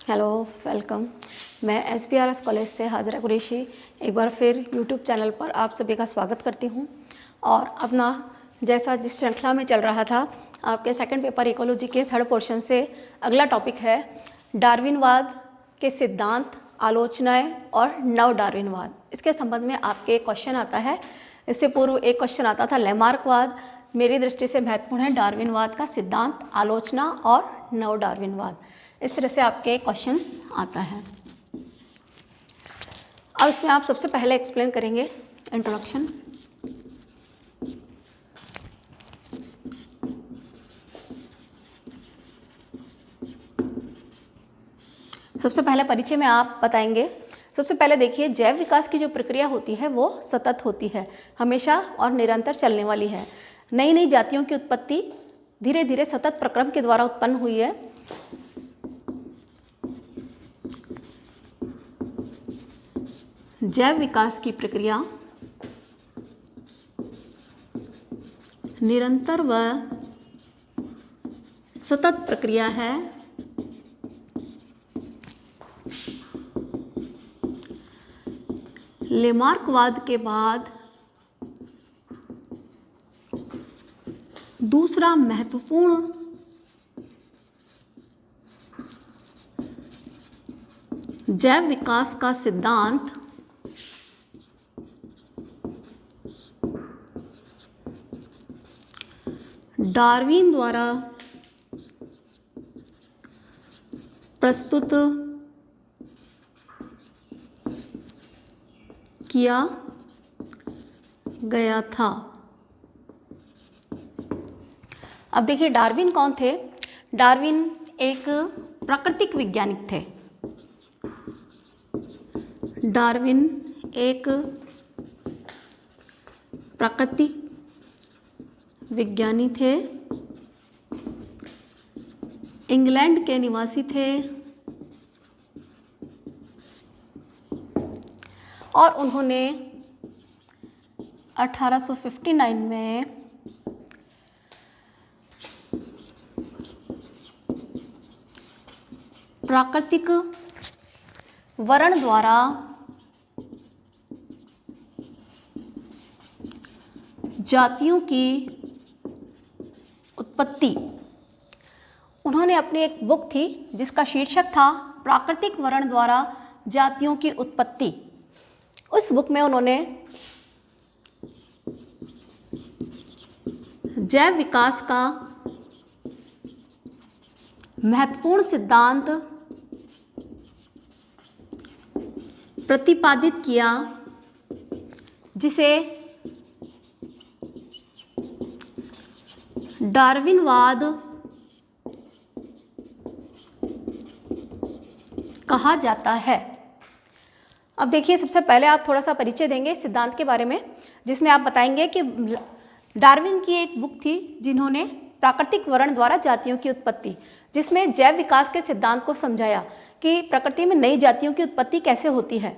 Hello, welcome. मैं SPRS college से हाजरा कुरैशी एक बार फिर यूट्यूब चैनल पर आप सभी का स्वागत करती हूँ। और अपना जैसा जिस श्रृंखला में चल रहा था, आपके सेकंड पेपर इकोलॉजी के थर्ड पोर्शन से अगला टॉपिक है डार्विनवाद के सिद्धांत, आलोचनाएं और नव डार्विनवाद। इसके संबंध में आपके एक क्वेश्चन आता है। इससे पूर्व एक क्वेश्चन आता था लैमार्कवाद। मेरी दृष्टि से महत्वपूर्ण है डार्विनवाद का सिद्धांत, आलोचना और नव डार्विनवाद। इस तरह से आपके क्वेश्चंस आता है। अब इसमें आप सबसे पहले एक्सप्लेन करेंगे इंट्रोडक्शन। सबसे पहले परिचय में आप बताएंगे। सबसे पहले देखिए, जैव विकास की जो प्रक्रिया होती है वो सतत होती है, हमेशा और निरंतर चलने वाली है। नई नई जातियों की उत्पत्ति धीरे धीरे सतत प्रक्रम के द्वारा उत्पन्न हुई है। जैव विकास की प्रक्रिया निरंतर व सतत प्रक्रिया है। लैमार्कवाद के बाद दूसरा महत्वपूर्ण जैव विकास का सिद्धांत डार्विन द्वारा प्रस्तुत किया गया था। अब देखिए, डार्विन कौन थे? डार्विन एक प्राकृतिक वैज्ञानिक थे। डार्विन एक प्राकृतिक विज्ञानी थे, इंग्लैंड के निवासी थे और उन्होंने 1859 में प्राकृतिक वर्ण द्वारा जातियों की उत्पत्ति, उन्होंने अपनी एक बुक थी जिसका शीर्षक था प्राकृतिक वर्ण द्वारा जातियों की उत्पत्ति। उस बुक में उन्होंने जैव विकास का महत्वपूर्ण सिद्धांत प्रतिपादित किया, जिसे डार्विनवाद कहा जाता है। अब देखिए, सबसे पहले आप थोड़ा सा परिचय देंगे सिद्धांत के बारे में, जिसमें आप बताएंगे कि डार्विन की एक बुक थी जिन्होंने प्राकृतिक वर्ण द्वारा जातियों की उत्पत्ति, जिसमें जैव विकास के सिद्धांत को समझाया कि प्रकृति में नई जातियों की उत्पत्ति कैसे होती है।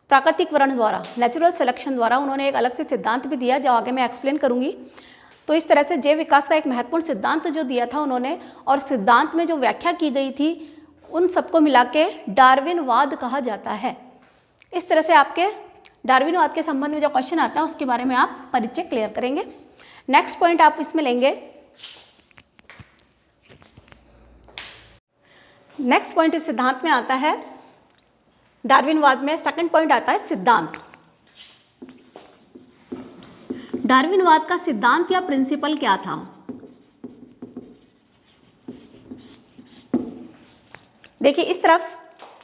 प्राकृतिक वर्ण द्वारा, नेचुरल सिलेक्शन द्वारा उन्होंने एक अलग से सिद्धांत भी दिया, जो आगे मैं एक्सप्लेन करूंगी। तो इस तरह से जैव विकास का एक महत्वपूर्ण सिद्धांत जो दिया था उन्होंने, और सिद्धांत में जो व्याख्या की गई थी, उन सबको मिला के डार्विनवाद कहा जाता है। इस तरह से आपके डार्विनवाद के संबंध में जो क्वेश्चन आता है उसके बारे में आप परिचय क्लियर करेंगे। नेक्स्ट पॉइंट आप इसमें लेंगे। नेक्स्ट पॉइंट इस सिद्धांत में आता है, डार्विनवाद में सेकंड पॉइंट आता है सिद्धांत। डार्विनवाद का सिद्धांत या प्रिंसिपल क्या था? देखिए, इस तरफ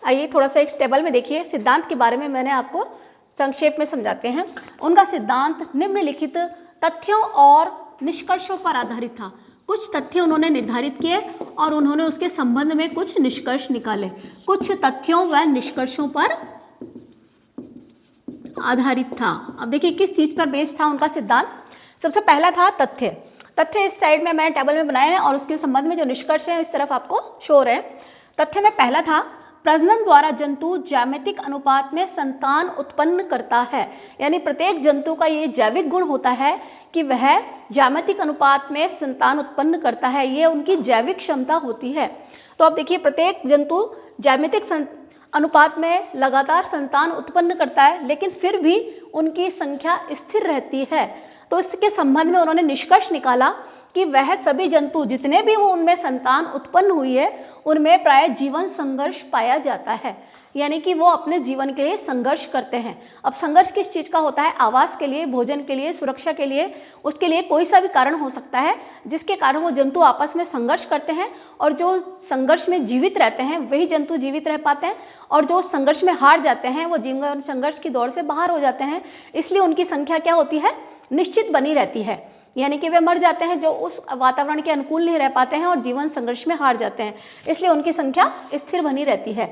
आइए, थोड़ा सा इस टेबल में देखिए। सिद्धांत के बारे में मैंने आपको संक्षेप में समझाते हैं। उनका सिद्धांत निम्नलिखित तथ्यों और निष्कर्षों पर आधारित था। कुछ तथ्य उन्होंने निर्धारित किए और उन्होंने उसके संबंध में कुछ निष्कर्ष निकाले। कुछ तथ्यों व निष्कर्षों पर आधारित था। अब देखिए, किस चीज पर बेस्ड था उनका सिद्धांत? सबसे पहला था तथ्य। तथ्य इस साइड में मैंने टेबल में बनाए हैं और उसके संबंध में जो निष्कर्ष है इस तरफ आपको शो हो रहे हैं। तथ्य में पहला था, प्रजनन द्वारा जंतु ज्यामितिक अनुपात में संतान उत्पन्न करता है। यानी प्रत्येक जंतु का ये जैविक गुण होता है कि वह ज्यामितिक अनुपात में संतान उत्पन्न करता है, ये उनकी जैविक क्षमता होती है। तो अब देखिए प्रत्येक जंतु ज्यामितिक अनुपात में लगातार संतान उत्पन्न करता है, लेकिन फिर भी उनकी संख्या स्थिर रहती है। तो इसके संबंध में उन्होंने निष्कर्ष निकाला कि वह सभी जंतु जितने भी वो उनमें संतान उत्पन्न हुई है उनमें प्राय जीवन संघर्ष पाया जाता है, यानी कि वो अपने जीवन के लिए संघर्ष करते हैं। अब संघर्ष किस चीज का होता है? आवास के लिए, भोजन के लिए, सुरक्षा के लिए, उसके लिए कोई सा भी कारण हो सकता है जिसके कारण वो जंतु आपस में संघर्ष करते हैं, और जो संघर्ष में जीवित रहते हैं वही जंतु जीवित रह पाते हैं, और जो संघर्ष में हार जाते हैं वो जीवन संघर्ष की दौड़ से बाहर हो जाते हैं। इसलिए उनकी संख्या क्या होती है? निश्चित बनी रहती है, यानी कि वे मर जाते हैं जो उस वातावरण के अनुकूल नहीं रह पाते हैं और जीवन संघर्ष में हार जाते हैं, इसलिए उनकी संख्या स्थिर बनी रहती है।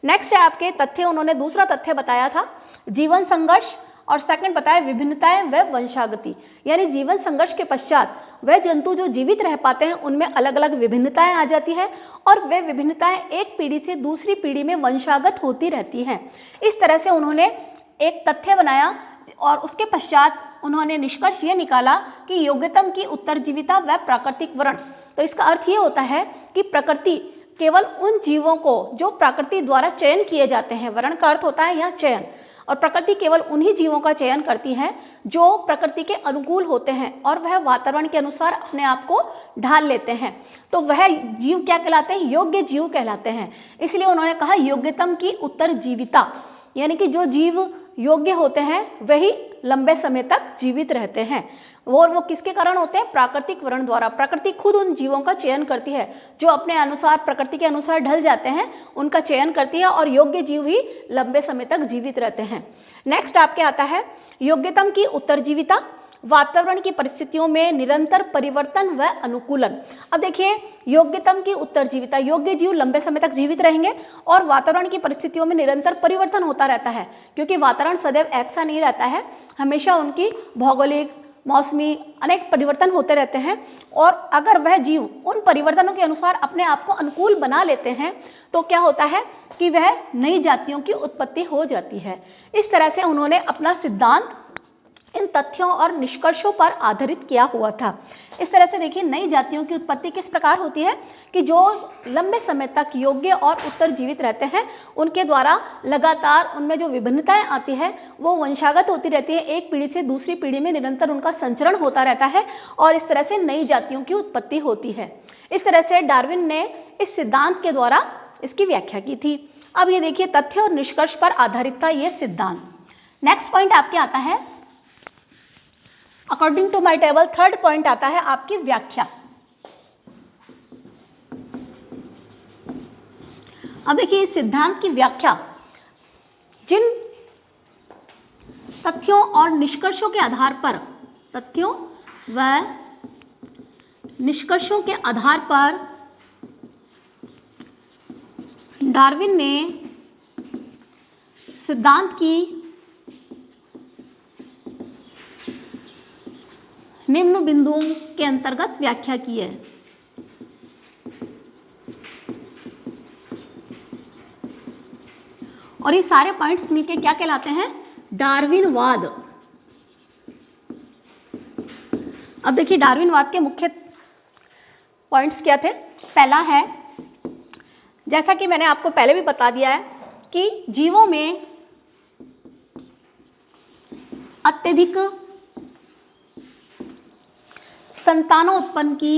नेक्स्ट है आपके तथ्य, उन्होंने दूसरा तथ्य बताया था जीवन संघर्ष, और सेकंड बताया विभिन्नताएं व वंशागति, यानी जीवन संघर्ष के पश्चात वह जंतु जो जीवित रह पाते हैं उनमें अलग अलग विभिन्नताएं आ जाती है, और वे विभिन्नताएं एक पीढ़ी से दूसरी पीढ़ी में वंशागत होती रहती हैं। इस तरह से उन्होंने एक तथ्य बनाया, और उसके पश्चात उन्होंने निष्कर्ष ये निकाला कि योग्यतम की उत्तरजीविता व प्राकृतिक वर्ण। तो इसका अर्थ ये होता है कि प्रकृति केवल उन जीवों को जो प्रकृति द्वारा चयन किए जाते हैं, वर्ण का अर्थ होता है यहाँ चयन, और प्रकृति केवल उन्हीं जीवों का चयन करती है जो प्रकृति के अनुकूल होते हैं और वह वातावरण के अनुसार अपने आप को ढाल लेते हैं। तो वह जीव क्या कहलाते हैं? योग्य जीव कहलाते हैं। इसलिए उन्होंने कहा योग्यतम की उत्तरजीविता, यानी कि जो जीव योग्य होते हैं वही लंबे समय तक जीवित रहते हैं। वो किसके कारण होते हैं? प्राकृतिक वर्ण द्वारा। प्रकृति खुद उन जीवों का चयन करती है जो अपने अनुसार, प्रकृति के अनुसार ढल जाते हैं, उनका चयन करती है, और योग्य जीव ही लंबे समय तक जीवित रहते हैं। नेक्स्ट आपके आता है योग्यतम की उत्तरजीविता, वातावरण की परिस्थितियों में निरंतर परिवर्तन व अनुकूलन। अब देखिए योग्यतम की उत्तरजीविता, योग्य जीव लंबे समय तक जीवित रहेंगे और वातावरण की परिस्थितियों में निरंतर परिवर्तन होता रहता है, क्योंकि वातावरण सदैव ऐसा नहीं रहता है, हमेशा उनकी भौगोलिक, मौसमी अनेक परिवर्तन होते रहते हैं, और अगर वह जीव उन परिवर्तनों के अनुसार अपने आप को अनुकूल बना लेते हैं तो क्या होता है कि वह नई जातियों की उत्पत्ति हो जाती है। इस तरह से उन्होंने अपना सिद्धांत इन तथ्यों और निष्कर्षों पर आधारित किया हुआ था। इस तरह से देखिए नई जातियों की उत्पत्ति किस प्रकार होती है कि जो लंबे समय तक योग्य और उत्तरजीवित रहते हैं उनके द्वारा लगातार उनमें जो विभिन्नताएं आती है वो वंशागत होती रहती है, एक पीढ़ी से दूसरी पीढ़ी में निरंतर उनका संचरण होता रहता है, और इस तरह से नई जातियों की उत्पत्ति होती है। इस तरह से डार्विन ने इस सिद्धांत के द्वारा इसकी व्याख्या की थी। अब ये देखिए तथ्य और निष्कर्ष पर आधारित था ये सिद्धांत। नेक्स्ट पॉइंट आपके आता है according to my table, third point आता है आपकी व्याख्या। अब देखिए इस सिद्धांत की व्याख्या जिन तथ्यों और निष्कर्षों के आधार पर, तथ्यों व निष्कर्षों के आधार पर डार्विन ने सिद्धांत की निम्न बिंदुओं के अंतर्गत व्याख्या की है। और ये सारे पॉइंट्स मिलके क्या कहलाते हैं? डार्विनवाद। अब देखिए डार्विनवाद के मुख्य पॉइंट्स क्या थे? पहला है, जैसा कि मैंने आपको पहले भी बता दिया है कि जीवों में अत्यधिक संतानोत्पन्न की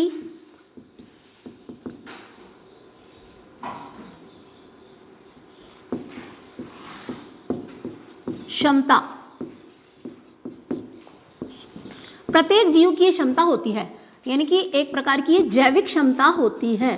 क्षमता, प्रत्येक जीव की क्षमता होती है, यानी कि एक प्रकार की जैविक क्षमता होती है।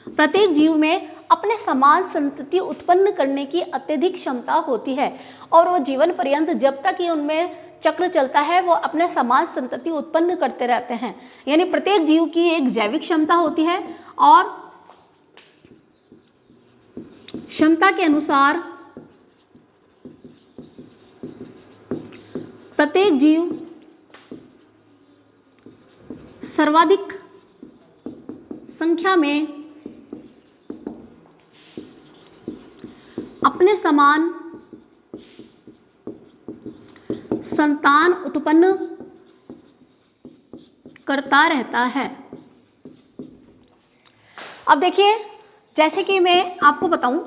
प्रत्येक जीव में अपने समान संतति उत्पन्न करने की अत्यधिक क्षमता होती है, और वो जीवन पर्यंत जब तक ये उनमें चक्र चलता है वो अपने समान संतति उत्पन्न करते रहते हैं। यानी प्रत्येक जीव की एक जैविक क्षमता होती है, और क्षमता के अनुसार प्रत्येक जीव सर्वाधिक संख्या में अपने समान संतान उत्पन्न करता रहता है। अब देखिए, जैसे कि मैं आपको बताऊं,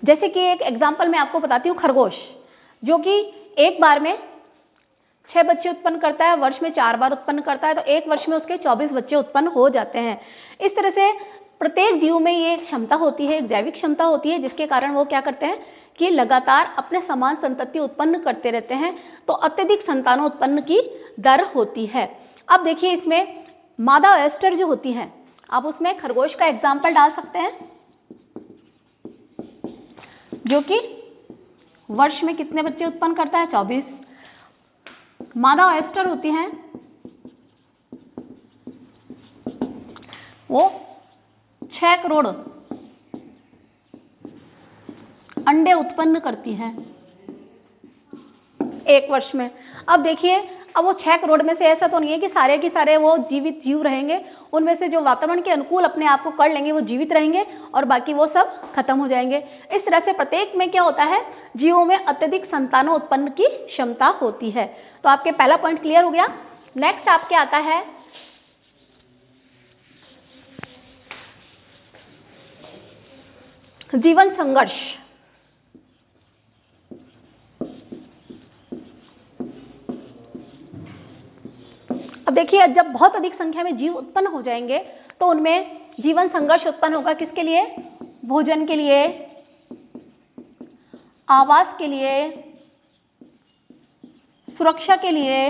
जैसे कि एक एग्जाम्पल मैं आपको बताती हूँ, खरगोश जो कि एक बार में 6 बच्चे उत्पन्न करता है, वर्ष में 4 बार उत्पन्न करता है, तो एक वर्ष में उसके 24 बच्चे उत्पन्न हो जाते हैं। इस तरह से प्रत्येक जीव में ये क्षमता होती है, एक जैविक क्षमता होती है, जिसके कारण वो क्या करते हैं कि लगातार अपने समान संतति उत्पन्न करते रहते हैं, तो अत्यधिक संतानोत्पन्न की दर होती है। अब देखिए, इसमें मादा ऑयस्टर जो होती है, आप उसमें खरगोश का एग्जाम्पल डाल सकते हैं, जो कि वर्ष में कितने बच्चे उत्पन्न करता है, 24। मादा ऑयस्टर होती हैं, वो 6 करोड़ अंडे उत्पन्न करती हैं एक वर्ष में। अब देखिए, अब वो 6 करोड़ में से ऐसा तो नहीं है कि सारे के सारे वो जीवित जीव रहेंगे, उनमें से जो वातावरण के अनुकूल अपने आप को कर लेंगे वो जीवित रहेंगे और बाकी वो सब खत्म हो जाएंगे। इस तरह से प्रत्येक में क्या होता है, जीवों में अत्यधिक संतानों उत्पन्न की क्षमता होती है। तो आपके पहला पॉइंट क्लियर हो गया। नेक्स्ट आपके आता है जीवन संघर्ष। अब देखिए, जब बहुत अधिक संख्या में जीव उत्पन्न हो जाएंगे तो उनमें जीवन संघर्ष उत्पन्न होगा। किसके लिए? भोजन के लिए, आवास के लिए, सुरक्षा के लिए।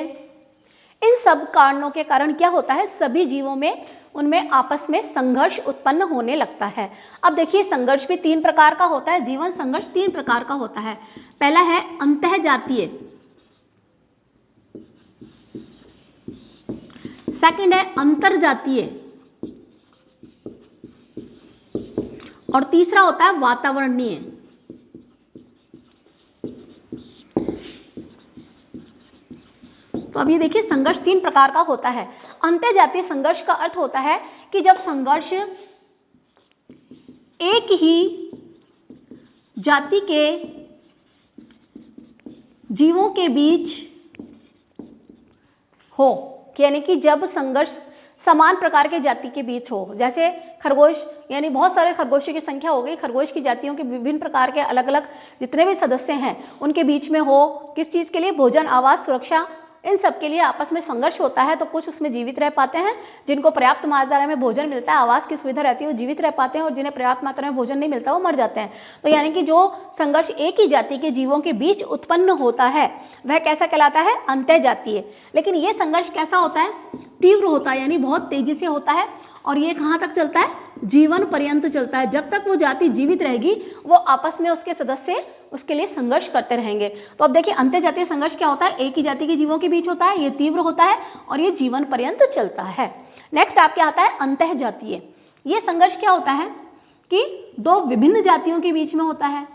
इन सब कारणों के कारण क्या होता है, सभी जीवों में उनमें आपस में संघर्ष उत्पन्न होने लगता है। अब देखिए, संघर्ष भी 3 प्रकार का होता है, जीवन संघर्ष 3 प्रकार का होता है। पहला है अंतःजातीय, सेकंड है अंतरजातीय, और तीसरा होता है वातावरणीय। तो अब ये देखिए, संघर्ष 3 प्रकार का होता है। अंतःजातीय संघर्ष का अर्थ होता है कि जब संघर्ष एक ही जाति के जीवों के बीच हो, यानी कि जब संघर्ष समान प्रकार के जाति के बीच हो, जैसे खरगोश, यानी बहुत सारे खरगोशों की संख्या हो गई, खरगोश की जातियों के विभिन्न प्रकार के अलग अलग जितने भी सदस्य हैं उनके बीच में हो, किस चीज के लिए, भोजन, आवास, सुरक्षा, इन सब के लिए आपस में संघर्ष होता है। तो कुछ उसमें जीवित रह पाते हैं, जिनको पर्याप्त मात्रा में भोजन मिलता है, आवास की सुविधा रहती है, वो जीवित रह पाते हैं, और जिन्हें पर्याप्त मात्रा में भोजन नहीं मिलता वो मर जाते हैं। तो यानी कि जो संघर्ष एक ही जाति के जीवों के बीच उत्पन्न होता है वह कैसा कहलाता है, अंतःजातीय। लेकिन ये संघर्ष कैसा होता है, तीव्र होता है, यानी बहुत तेजी से होता है, और ये कहां तक चलता है, जीवन पर्यंत चलता है। जब तक वो जाति जीवित रहेगी वो आपस में उसके सदस्य उसके लिए संघर्ष करते रहेंगे। तो अब देखिए, अंतःजातीय संघर्ष क्या होता है, एक ही जाति के जीवों के बीच होता है, ये तीव्र होता है और ये जीवन पर्यंत चलता है। नेक्स्ट आपके आता है अंतःजातीय। ये संघर्ष क्या होता है कि 2 विभिन्न जातियों के बीच में होता है।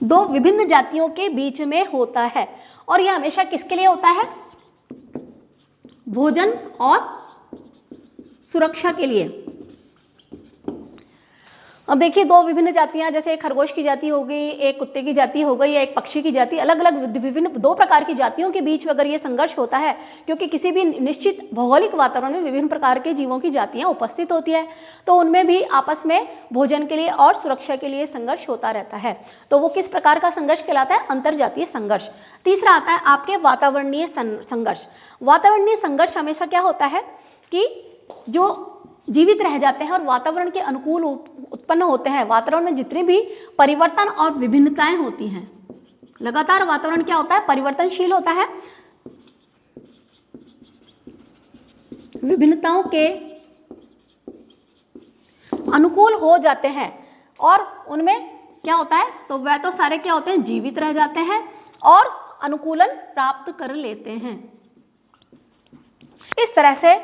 2 विभिन्न जातियों के बीच में होता है, और यह हमेशा किसके लिए होता है, भोजन और सुरक्षा के लिए। अब देखिए, 2 विभिन्न जातियां, जैसे एक खरगोश की जाति हो गई, एक कुत्ते की जाति हो गई, या एक पक्षी की जाति, अलग अलग विभिन्न 2 प्रकार की जातियों के बीच अगर ये संघर्ष होता है, क्योंकि किसी भी निश्चित भौगोलिक वातावरण में विभिन्न प्रकार के जीवों की जातियां उपस्थित होती है, तो उनमें भी आपस में भोजन के लिए और सुरक्षा के लिए संघर्ष होता रहता है। तो वो किस प्रकार का संघर्ष कहलाता है, अंतर्जातीय संघर्ष। तीसरा आता है आपके वातावरणीय संघर्ष। वातावरणीय संघर्ष हमेशा क्या होता है कि जो जीवित रह जाते हैं और वातावरण के अनुकूल उत्पन्न होते हैं, वातावरण में जितने भी परिवर्तन और विभिन्नताएं होती हैं, लगातार वातावरण क्या होता है, परिवर्तनशील होता है, विभिन्नताओं के अनुकूल हो जाते हैं, और उनमें क्या होता है, तो वह तो सारे क्या होते हैं, जीवित रह जाते हैं और अनुकूलन प्राप्त कर लेते हैं। इस तरह से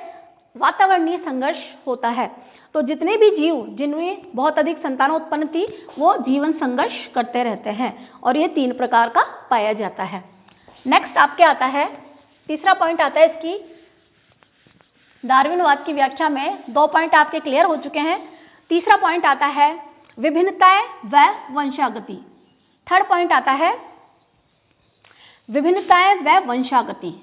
वातावरणीय संघर्ष होता है। तो जितने भी जीव जिनमें बहुत अधिक संतान उत्पन्न थी वो जीवन संघर्ष करते रहते हैं, और ये 3 प्रकार का पाया जाता है। नेक्स्ट आपके आता है, तीसरा पॉइंट आता है इसकी डार्विनवाद की व्याख्या में। 2 पॉइंट आपके क्लियर हो चुके हैं। तीसरा पॉइंट आता है विभिन्नताएं व वंशागति। थर्ड पॉइंट आता है विभिन्नताएं व वंशागति।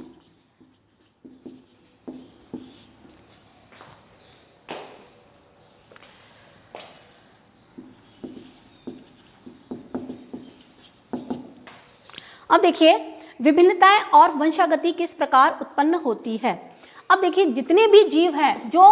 अब देखिए विभिन्नताएं और वंशागति किस प्रकार उत्पन्न होती है। अब देखिए जितने भी जीव हैं जो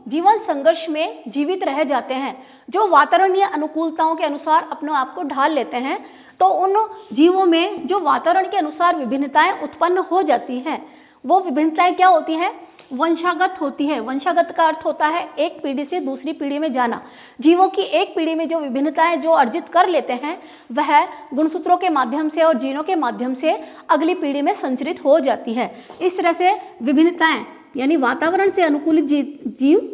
जीवन संघर्ष में जीवित रह जाते हैं, जो वातावरणीय अनुकूलताओं के अनुसार अपने आप को ढाल लेते हैं, तो उन जीवों में जो वातावरण के अनुसार विभिन्नताएं उत्पन्न हो जाती हैं, वो विभिन्नताएं क्या होती हैं? वंशागत होती है। वंशागत का अर्थ होता है एक पीढ़ी से दूसरी पीढ़ी में जाना। जीवों की एक पीढ़ी में जो विभिन्नताएं जो अर्जित कर लेते हैं वह गुणसूत्रों के माध्यम से और जीनों के माध्यम से अगली पीढ़ी में संचरित हो जाती है। इस तरह से विभिन्नताएं यानी वातावरण से अनुकूलित जीव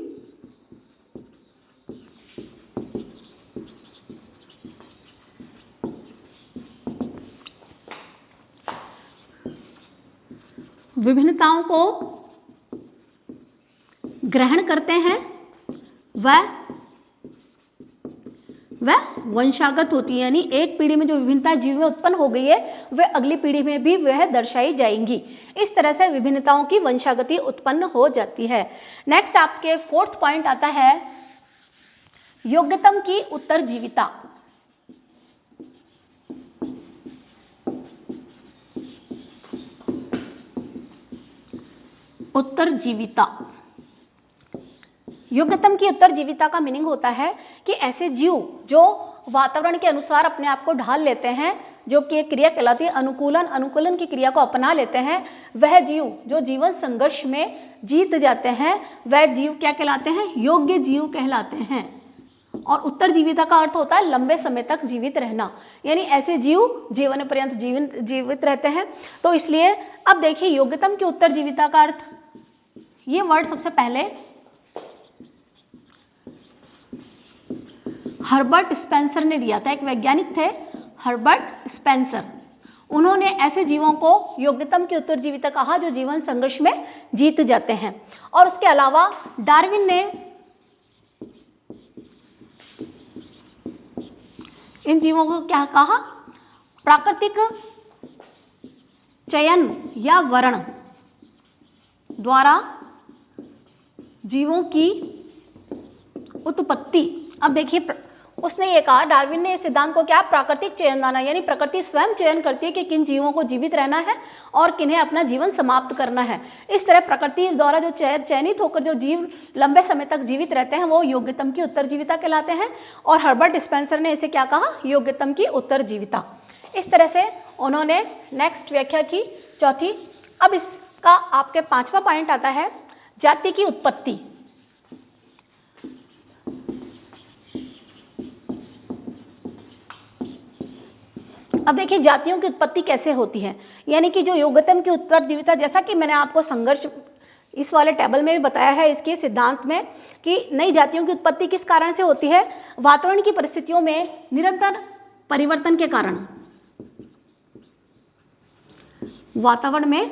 विभिन्नताओं को ग्रहण करते हैं, वह वंशागत होती है। यानी एक पीढ़ी में जो विभिन्नता जीव में उत्पन्न हो गई है वह अगली पीढ़ी में भी वह दर्शाई जाएंगी। इस तरह से विभिन्नताओं की वंशागति उत्पन्न हो जाती है। नेक्स्ट आपके 4th पॉइंट आता है योग्यतम की उत्तरजीविता। उत्तरजीविता, योग्यतम की उत्तरजीविता का मीनिंग होता है कि ऐसे जीव जो वातावरण के अनुसार अपने आप को ढाल लेते हैं, जो कि एक क्रिया कहलाती है अनुकूलन की क्रिया को अपना लेते हैं, वह जीव जो जीवन संघर्ष में जीत जाते हैं वह जीव क्या कहलाते हैं? योग्य जीव कहलाते हैं। और उत्तरजीविता का अर्थ होता है लंबे समय तक जीवित रहना, यानी ऐसे जीव जीवन पर्यंत जीवित रहते हैं। तो इसलिए अब देखिए योग्यतम की उत्तरजीविता का अर्थ, ये वर्ड सबसे पहले हर्बर्ट स्पेंसर ने दिया था। एक वैज्ञानिक थे हर्बर्ट स्पेंसर, उन्होंने ऐसे जीवों को योग्यतम की उत्तरजीविता कहा जो जीवन संघर्ष में जीत जाते हैं। और उसके अलावा डार्विन ने इन जीवों को क्या कहा? प्राकृतिक चयन या वर्ण द्वारा जीवों की उत्पत्ति। अब देखिए उसने ये कहा, डार्विन ने इस सिद्धांत को क्या प्राकृतिक चयन माना, यानी प्रकृति स्वयं चयन करती है कि किन जीवों को जीवित रहना है और किन्हें अपना जीवन समाप्त करना है। इस तरह प्रकृति द्वारा जो चयनित होकर जो जीव लंबे समय तक जीवित रहते हैं वो योग्यतम की उत्तरजीविता कहलाते हैं। और हर्बर्ट स्पेंसर ने इसे क्या कहा? योग्यतम की उत्तरजीविता। इस तरह से उन्होंने नेक्स्ट व्याख्या की, चौथी। अब इसका आपके 5वां पॉइंट आता है जाति की उत्पत्ति। अब देखिए जातियों की उत्पत्ति कैसे होती है, यानी कि जो योग्यतम की उत्तरजीविता, जैसा कि मैंने आपको संघर्ष इस वाले टेबल में भी बताया है इसके सिद्धांत में कि नई जातियों की उत्पत्ति किस कारण से होती है? वातावरण की परिस्थितियों में निरंतर परिवर्तन के कारण। वातावरण में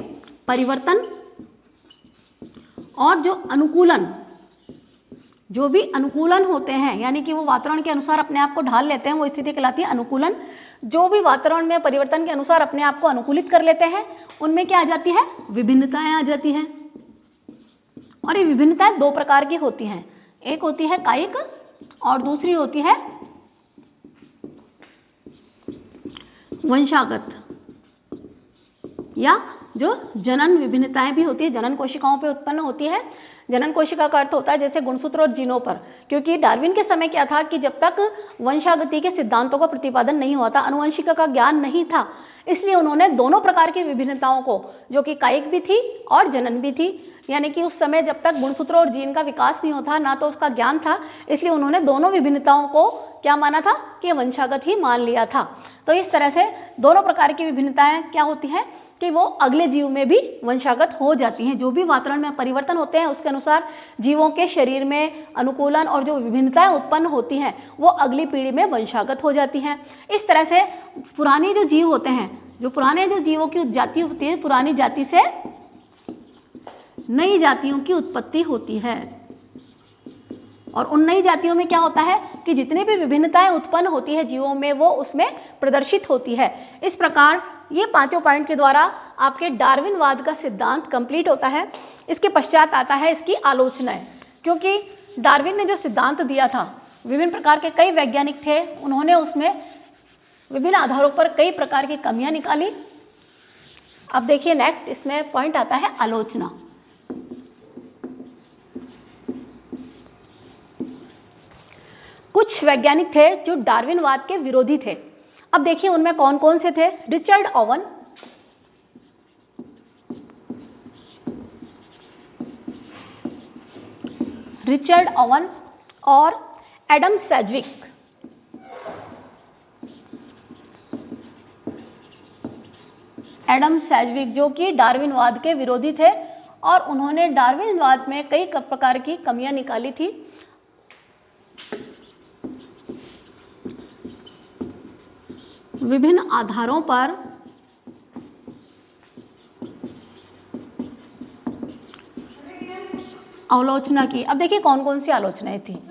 परिवर्तन और जो अनुकूलन, जो भी अनुकूलन होते हैं, यानी कि वो वातावरण के अनुसार अपने आप को ढाल लेते हैं, वो स्थिति कहलाती है अनुकूलन। जो भी वातावरण में परिवर्तन के अनुसार अपने आप को अनुकूलित कर लेते हैं उनमें क्या आ जाती है? विभिन्नताएं आ जाती हैं। और ये विभिन्नताएं 2 प्रकार की होती हैं, एक होती है कायिक और दूसरी होती है वंशागत, या जो जनन विभिन्नताएं भी होती है, जनन कोशिकाओं पे उत्पन्न होती है। जनन कोशिका का अर्थ होता है जैसे गुणसूत्र और जीनों पर, क्योंकि डार्विन के समय क्या था कि जब तक वंशागति के सिद्धांतों का प्रतिपादन नहीं हुआ था, आनुवंशिकी का ज्ञान नहीं था, इसलिए उन्होंने दोनों प्रकार की विभिन्नताओं को, जो कि कायिक भी थी और जनन भी थी, यानी कि उस समय जब तक गुणसूत्र और जीन का विकास नहीं होता, ना तो उसका ज्ञान था, इसलिए उन्होंने दोनों विभिन्नताओं को क्या माना था कि वंशागत ही मान लिया था। तो इस तरह से दोनों प्रकार की विभिन्नताएं क्या होती हैं कि वो अगले जीव में भी वंशागत हो जाती हैं। जो भी वातावरण में परिवर्तन होते हैं उसके अनुसार जीवों के शरीर में अनुकूलन और जो विभिन्नताएं उत्पन्न होती हैं वो अगली पीढ़ी में वंशागत हो जाती हैं। इस तरह से पुराने जो जीव होते हैं, जो पुराने जो जीवों की जाति होती है, पुरानी जाति से नई जातियों की उत्पत्ति होती है। और उन नई जातियों में क्या होता है कि जितनी भी विभिन्नताएं उत्पन्न होती है जीवों में वो उसमें प्रदर्शित होती है। इस प्रकार ये 5 पॉइंट के द्वारा आपके डार्विनवाद का सिद्धांत कंप्लीट होता है। इसके पश्चात आता है इसकी आलोचनाएं, क्योंकि डार्विन ने जो सिद्धांत दिया था, विभिन्न प्रकार के कई वैज्ञानिक थे, उन्होंने उसमें विभिन्न आधारों पर कई प्रकार की कमियां निकाली अब देखिए नेक्स्ट इसमें पॉइंट आता है आलोचना। कुछ वैज्ञानिक थे जो डार्विनवाद के विरोधी थे। अब देखिए उनमें कौन कौन से थे। रिचर्ड ओवन और एडम सेज्विक। जो कि डार्विनवाद के विरोधी थे और उन्होंने डार्विनवाद में कई प्रकार की कमियां निकाली थी। विभिन्न आधारों पर आलोचना की। अब देखिए कौन कौन सी आलोचनाएं थी।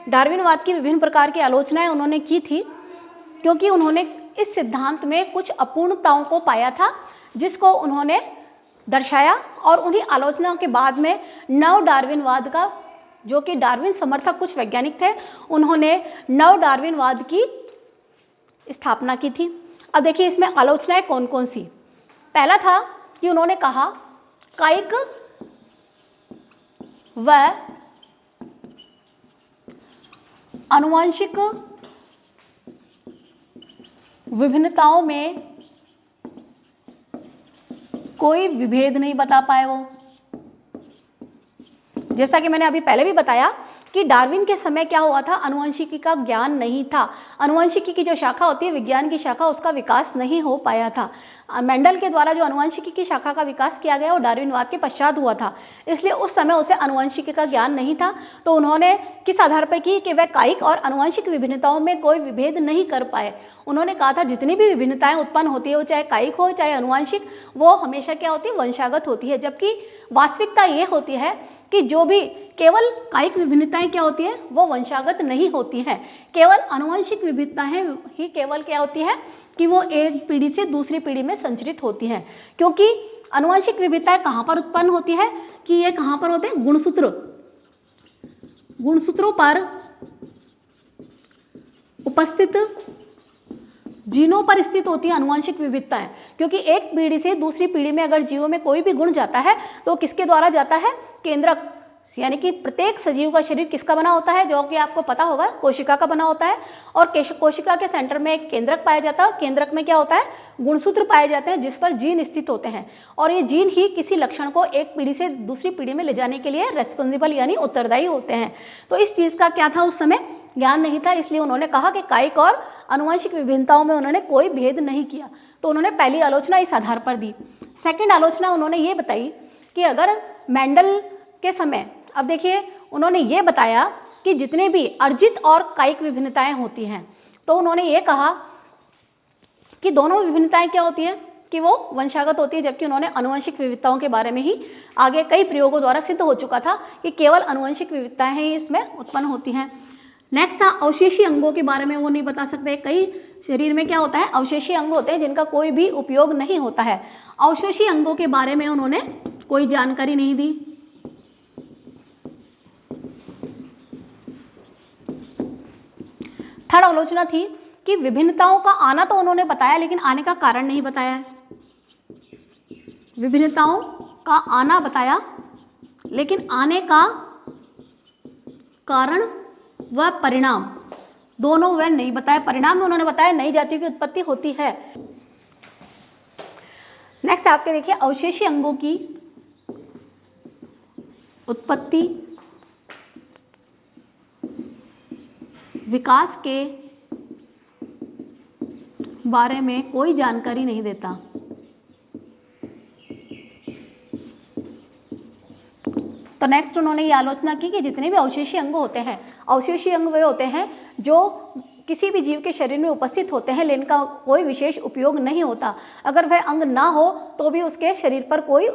डार्विनवाद की विभिन्न प्रकार की आलोचनाएं उन्होंने की थी क्योंकि उन्होंने इस सिद्धांत में कुछ अपूर्णताओं को पाया था जिसको उन्होंने दर्शाया, और उन्हीं आलोचनाओं के बाद में नव डार्विनवाद का, जो कि डार्विन समर्थक कुछ वैज्ञानिक थे, उन्होंने नव डार्विनवाद की स्थापना की थी। अब देखिए इसमें आलोचनाएं कौन कौन सी। पहला था कि उन्होंने कहा कायिक व आनुवंशिक विभिन्नताओं में कोई विभेद नहीं बता पाए वो। जैसा कि मैंने अभी पहले भी बताया कि डार्विन के समय क्या हुआ था, आनुवंशिकी का ज्ञान नहीं था। आनुवंशिकी की जो शाखा होती है, विज्ञान की शाखा, उसका विकास नहीं हो पाया था। मेंडल के द्वारा जो आनुवंशिकी की शाखा का विकास किया गया वो डार्विनवाद के पश्चात हुआ था, इसलिए उस समय उसे आनुवंशिकी का ज्ञान नहीं था। तो उन्होंने किस आधार पर की कि वह कायिक और आनुवंशिक विभिन्नताओं में कोई विभेद नहीं कर पाए। उन्होंने कहा था जितनी भी विभिन्नताएं उत्पन्न होती है, वो चाहे कायिक हो चाहे आनुवंशिक, वो हमेशा क्या होती है, वंशागत होती है। जबकि वास्तविकता ये होती है कि जो भी केवल कायिक विभिन्नताएं क्या होती है, वो वंशागत नहीं होती हैं। केवल आनुवंशिक विभिन्नताएं ही केवल क्या होती है कि वो एक पीढ़ी से दूसरी पीढ़ी में संचरित होती हैं। क्योंकि आनुवंशिक विभिन्नताएं कहां पर उत्पन्न होती है कि ये कहां पर होते हैं, गुणसूत्रों पर उपस्थित जीनों पर स्थित होती है आनुवंशिक विविधताएं। क्योंकि एक पीढ़ी से दूसरी पीढ़ी में अगर जीवों में कोई भी गुण जाता है तो किसके द्वारा जाता है, केंद्रक, यानी कि प्रत्येक सजीव का शरीर किसका बना होता है, जो कि आपको पता होगा कोशिका का बना होता है। और कोशिका के सेंटर में एक केंद्रक पाया जाता है। केंद्रक में क्या होता है, गुणसूत्र पाए जाते हैं जिस पर जीन स्थित होते हैं, और ये जीन ही किसी लक्षण को एक पीढ़ी से दूसरी पीढ़ी में ले जाने के लिए रेस्पॉन्सिबल यानी उत्तरदायी होते हैं। तो इस चीज का क्या था, उस समय ज्ञान नहीं था, इसलिए उन्होंने कहा कि कायिक और आनुवंशिक विभिन्नताओं में उन्होंने कोई भेद नहीं किया। तो उन्होंने पहली आलोचना इस आधार पर दी। सेकंड आलोचना उन्होंने ये बताई कि अगर मेंडल के समय, अब देखिए उन्होंने ये बताया कि जितने भी अर्जित और कायिक विभिन्नताएं होती हैं, तो उन्होंने ये कहा कि दोनों विभिन्नताएं क्या होती हैं कि वो वंशागत होती है। जबकि उन्होंने आनुवंशिक विविधताओं के बारे में ही आगे कई प्रयोगों द्वारा सिद्ध हो चुका था कि केवल आनुवंशिक विविधताएं ही इसमें उत्पन्न होती हैं। नेक्स्ट अवशेषी अंगों के बारे में वो नहीं बता सकते। कई शरीर में क्या होता है, अवशेषी अंग होते हैं जिनका कोई भी उपयोग नहीं होता है। अवशेषी अंगों के बारे में उन्होंने कोई जानकारी नहीं दी। थर्ड आलोचना थी कि विभिन्नताओं का आना तो उन्होंने बताया लेकिन आने का कारण नहीं बताया है। विभिन्नताओं का आना बताया लेकिन आने का कारण व परिणाम दोनों वह नहीं बताया। परिणाम में उन्होंने बताया नई जाति की उत्पत्ति होती है। नेक्स्ट आपके देखिए अवशेषी अंगों की उत्पत्ति, विकास के बारे में कोई जानकारी नहीं देता। तो नेक्स्ट उन्होंने ये आलोचना की कि जितने भी अवशेषी अंग होते हैं, अवशेषी अंग वे होते हैं जो किसी भी जीव के शरीर में उपस्थित होते हैं लेकिन इनका कोई विशेष उपयोग नहीं होता। अगर वह अंग ना हो तो भी उसके शरीर पर कोई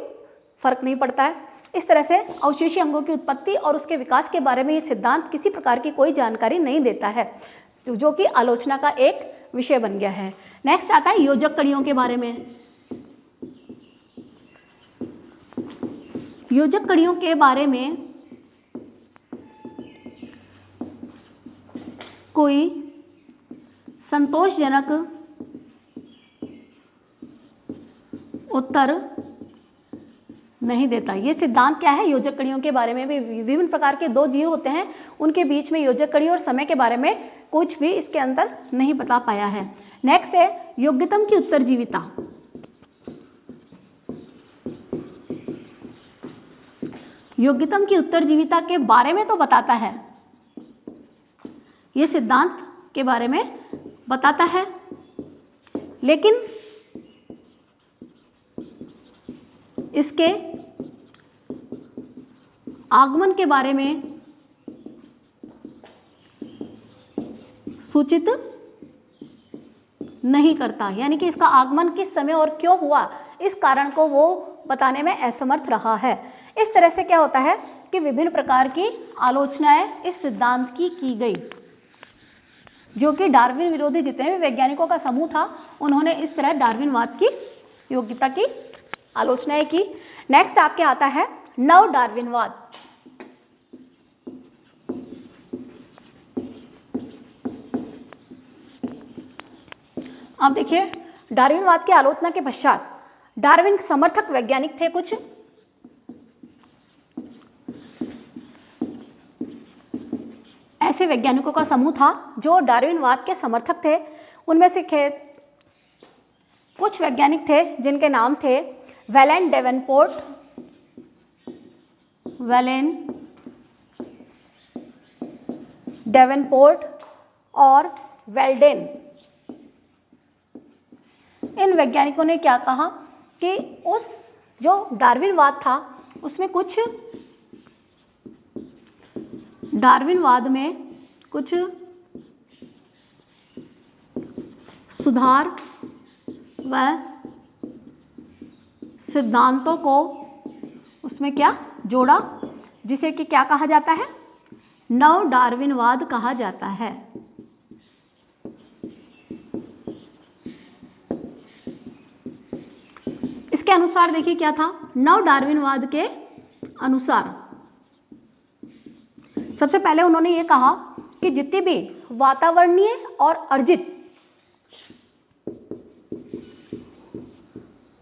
फर्क नहीं पड़ता है। इस तरह से अवशेषी अंगों की उत्पत्ति और उसके विकास के बारे में ये सिद्धांत किसी प्रकार की कोई जानकारी नहीं देता है, जो कि आलोचना का एक विषय बन गया है। नेक्स्ट आता है योजक कड़ियों के बारे में। योजक कड़ियों के बारे में कोई संतोषजनक उत्तर नहीं देता। ये सिद्धांत क्या है? योजक कड़ियों के बारे में भी, विभिन्न प्रकार के दो जीव होते हैं, उनके बीच में योजक कड़ी और समय के बारे में कुछ भी इसके अंदर नहीं बता पाया है। नेक्स्ट है योग्यतम की उत्तरजीविता। योग्यतम की उत्तरजीविता के बारे में तो बताता है, ये सिद्धांत के बारे में बताता है, लेकिन इसके आगमन के बारे में सूचित नहीं करता, यानी कि इसका आगमन किस समय और क्यों हुआ, इस कारण को वो बताने में असमर्थ रहा है। इस तरह से क्या होता है कि विभिन्न प्रकार की आलोचनाएं इस सिद्धांत की गई, जो कि डार्विन विरोधी जितने भी वैज्ञानिकों का समूह था, उन्होंने इस तरह डार्विनवाद की योग्यता की आलोचनाएं की। नेक्स्ट आपके आता है नव डार्विनवाद। अब देखिए, डार्विनवाद की आलोचना के पश्चात डार्विन समर्थक वैज्ञानिक थे कुछ, ऐसे वैज्ञानिकों का समूह था जो डार्विनवाद के समर्थक थे। उनमें से कुछ वैज्ञानिक थे जिनके नाम थे वेलेन डेवेनपोर्ट और वेल्डेन। इन वैज्ञानिकों ने क्या कहा कि उस जो डार्विनवाद था उसमें कुछ डार्विनवाद में कुछ सुधार व सिद्धांतों को उसमें क्या जोड़ा, जिसे कि क्या कहा जाता है? नव डार्विनवाद कहा जाता है। इसके अनुसार देखिए क्या था, नव डार्विनवाद के अनुसार सबसे पहले उन्होंने ये कहा कि जितनी भी वातावरणीय और अर्जित,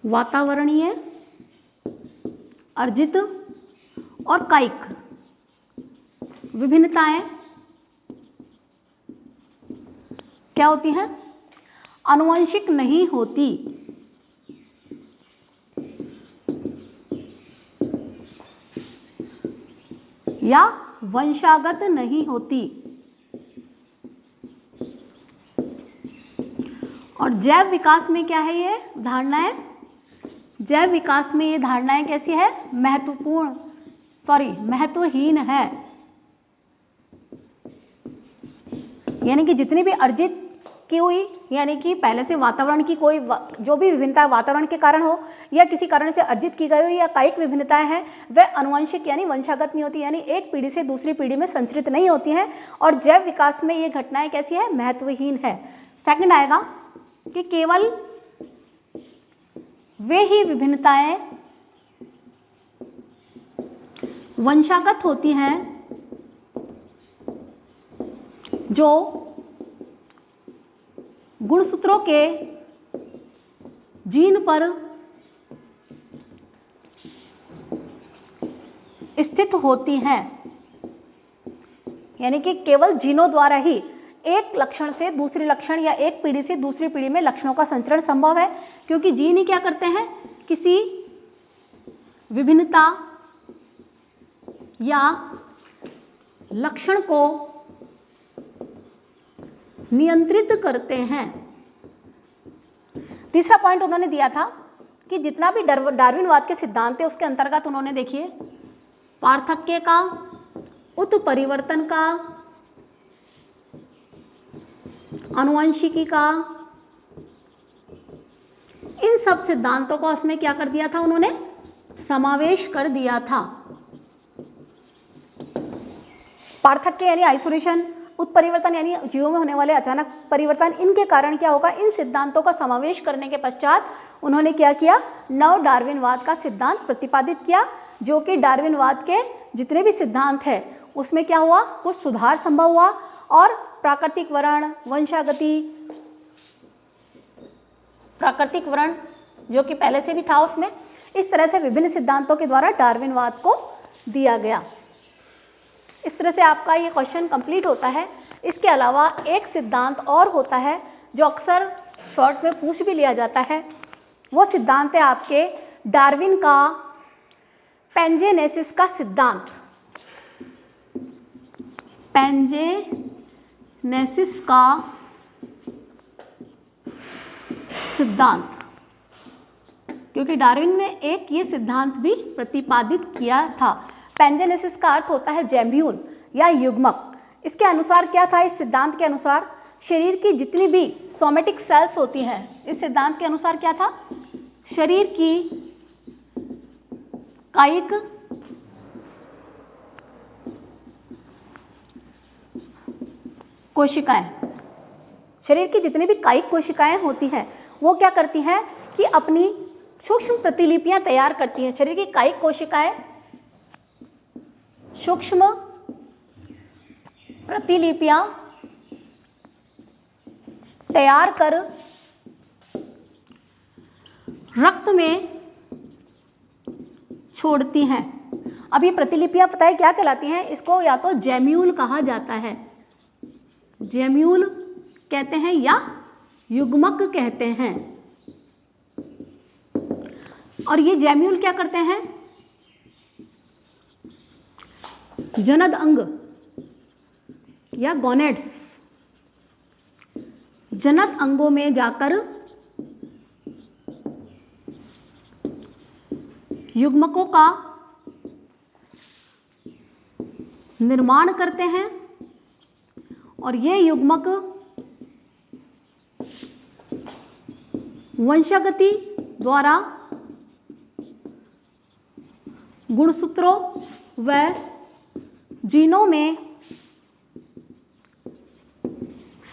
वातावरणीय, अर्जित और कायिक विभिन्नताएं क्या होती हैं? आनुवंशिक नहीं होती, या वंशागत नहीं होती। और जैव विकास में क्या है ये धारणाएं? जैव विकास में ये धारणाएं कैसी है? महत्वहीन है। यानी कि जितनी भी अर्जित की हुई, यानी कि पहले से वातावरण की कोई जो भी विभिन्नता वातावरण के कारण हो या किसी कारण से अर्जित की गई हो या कायिक विभिन्नताएं हैं, वह आनुवंशिक यानी वंशागत नहीं होती, यानी एक पीढ़ी से दूसरी पीढ़ी में संचरित नहीं होती हैं। और जैव विकास में ये घटनाएं कैसी है? महत्वहीन है। सेकंड आएगा कि केवल वे ही विभिन्नताएं वंशागत होती हैं जो गुणसूत्रों के जीन पर स्थित होती हैं। यानी कि केवल जीनों द्वारा ही एक लक्षण से दूसरे लक्षण या एक पीढ़ी से दूसरी पीढ़ी में लक्षणों का संचरण संभव है, क्योंकि जीन ही क्या करते हैं? किसी विभिन्नता या लक्षण को नियंत्रित करते हैं। तीसरा पॉइंट उन्होंने दिया था कि जितना भी डार्विनवाद के सिद्धांत है उसके अंतर्गत उन्होंने देखिए पार्थक्य का, उत्परिवर्तन का, आनुवंशिकी का, इन सब सिद्धांतों को उसमें क्या कर दिया था? उन्होंने समावेश कर दिया था। पार्थक्य यानी आइसोलेशन, उत्परिवर्तन यानी जीवों में होने वाले अचानक परिवर्तन, इनके कारण क्या होगा? इन सिद्धांतों का समावेश करने के पश्चात उन्होंने क्या किया? नव डार्विनवाद का सिद्धांत प्रतिपादित किया, जो कि डार्विनवाद के जितने भी सिद्धांत है उसमें क्या हुआ? कुछ सुधार संभव हुआ और प्राकृतिक वर्ण, वंशागति, प्राकृतिक वर्ण जो कि पहले से भी था उसमें। इस तरह से विभिन्न सिद्धांतों के द्वारा डार्विनवाद को दिया गया। इस तरह से आपका ये क्वेश्चन कंप्लीट होता है। इसके अलावा एक सिद्धांत और होता है जो अक्सर शॉर्ट में पूछ भी लिया जाता है, वो सिद्धांत है आपके डार्विन का पैंजेनेसिस का सिद्धांत। पैंजेनेसिस का सिद्धांत, क्योंकि डार्विन ने एक ये सिद्धांत भी प्रतिपादित किया था। पैंजेनेसिस का अर्थ होता है जैम्यूल या युग्मक। इसके अनुसार क्या था? इस सिद्धांत के अनुसार शरीर की जितनी भी सोमेटिक सेल्स होती हैं, इस सिद्धांत के अनुसार क्या था? शरीर की कायिक कोशिकाएं, शरीर की जितनी भी कायिक कोशिकाएं होती हैं वो क्या करती हैं कि अपनी सूक्ष्म प्रतिलिपियां तैयार करती हैं। शरीर की कायिक कोशिकाएं सूक्ष्म प्रतिलिपियां तैयार कर रक्त में छोड़ती हैं। अब ये प्रतिलिपियां पता है क्या कहलाती हैं? इसको या तो जैम्यूल कहा जाता है, जैम्यूल कहते हैं, या युग्मक कहते हैं। और ये जैम्यूल क्या करते हैं? जनद अंग या गोनेड्स, जनक अंगों में जाकर युग्मकों का निर्माण करते हैं और ये युग्मक वंशागति द्वारा गुणसूत्रों व जीनों में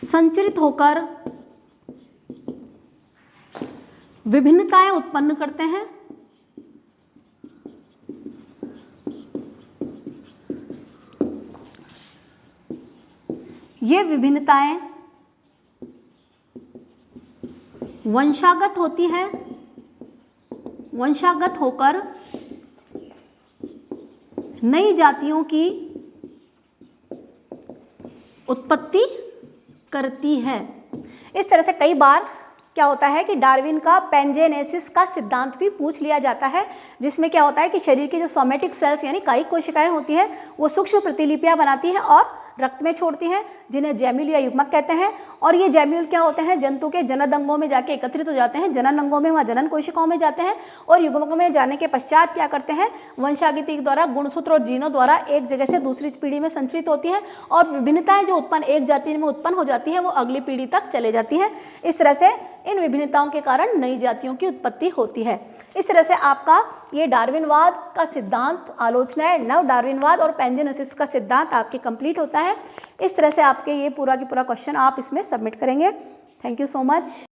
संचरित होकर विभिन्नताएं उत्पन्न करते हैं। ये विभिन्नताएं वंशागत होती हैं, वंशागत होकर नई जातियों की उत्पत्ति करती है। इस तरह से कई बार क्या होता है कि डार्विन का पैंजेनेसिस का सिद्धांत भी पूछ लिया जाता है, जिसमें क्या होता है कि शरीर की जो सोमेटिक सेल्स यानी कायिक कोशिकाएं होती हैं वो सूक्ष्म प्रतिलिपियां बनाती हैं और रक्त में छोड़ती हैं, जिन्हें जैम्यूल या युग्मक कहते हैं। और ये जैम्यूल क्या होते हैं? जंतु के जनन अंगों में जाके एकत्रित हो जाते हैं, जनन अंगों में वहाँ जनन कोशिकाओं में जाते हैं और युग्मकों में जाने के पश्चात क्या करते हैं? वंशागति के द्वारा गुणसूत्र और जीनों द्वारा एक जगह से दूसरी पीढ़ी में संचरित होती हैं और विभिन्नताएं जो उत्पन्न एक जाति में उत्पन्न हो जाती है वो अगली पीढ़ी तक चले जाती हैं। इस तरह से इन विभिन्नताओं के कारण नई जातियों की उत्पत्ति होती है। इस तरह से आपका ये डार्विनवाद का सिद्धांत आलोचना, नव डार्विनवाद और पैंजेनेसिस का सिद्धांत आपके कंप्लीट होता है। इस तरह से आपके ये पूरा की पूरा क्वेश्चन आप इसमें सबमिट करेंगे। Thank you so much.